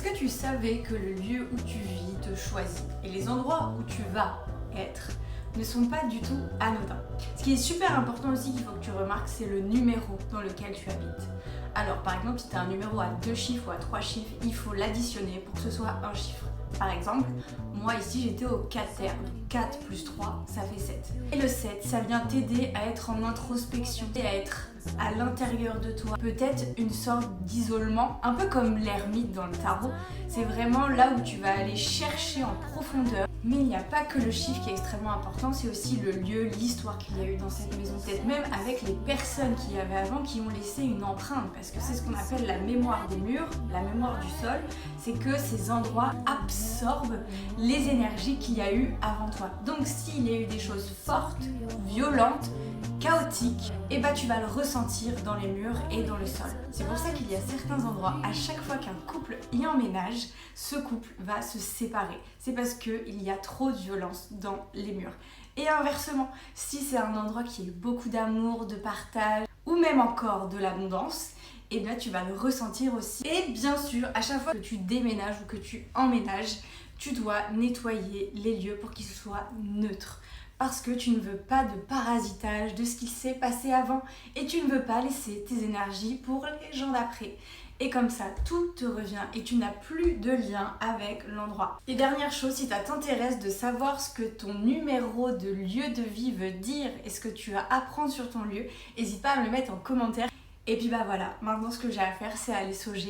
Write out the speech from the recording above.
Est-ce que tu savais que le lieu où tu vis te choisit et les endroits où tu vas être ne sont pas du tout anodins? Ce qui est super important aussi qu'il faut que tu remarques, c'est le numéro dans lequel tu habites. Alors par exemple, si tu as un numéro à 2 chiffres ou à 3 chiffres, il faut l'additionner pour que ce soit un chiffre. Par exemple, moi ici j'étais au 4 terre, donc 4 plus 3, ça fait 7. Et le 7, ça vient t'aider à être en introspection et à être à l'intérieur de toi. Peut-être une sorte d'isolement, un peu comme l'ermite dans le tarot. C'est vraiment là où tu vas aller chercher en profondeur. Mais il n'y a pas que le chiffre qui est extrêmement important, c'est aussi le lieu, l'histoire qu'il y a eu dans cette maison. Peut-être même avec les personnes qu'il y avait avant qui ont laissé une empreinte, parce que c'est ce qu'on appelle la mémoire des murs, la mémoire du sol. C'est que ces endroits absorbent les énergies qu'il y a eu avant toi. Donc s'il y a eu des choses fortes, violentes, chaotiques, et bah tu vas le ressentir dans les murs et dans le sol. C'est pour ça qu'il y a certains endroits, à chaque fois qu'un couple y emménage, ce couple va se séparer. C'est parce qu'il y a trop de violence dans les murs. Et inversement, si c'est un endroit qui a beaucoup d'amour, de partage, ou même encore de l'abondance, et bien tu vas le ressentir aussi. Et bien sûr, à chaque fois que tu déménages ou que tu emménages, tu dois nettoyer les lieux pour qu'ils soient neutres. Parce que tu ne veux pas de parasitage de ce qui s'est passé avant et tu ne veux pas laisser tes énergies pour les gens d'après. Et comme ça, tout te revient et tu n'as plus de lien avec l'endroit. Et dernière chose, si ça t'intéresse de savoir ce que ton numéro de lieu de vie veut dire et ce que tu as à apprendre sur ton lieu, n'hésite pas à me le mettre en commentaire. Et puis bah voilà, maintenant ce que j'ai à faire, c'est aller sauger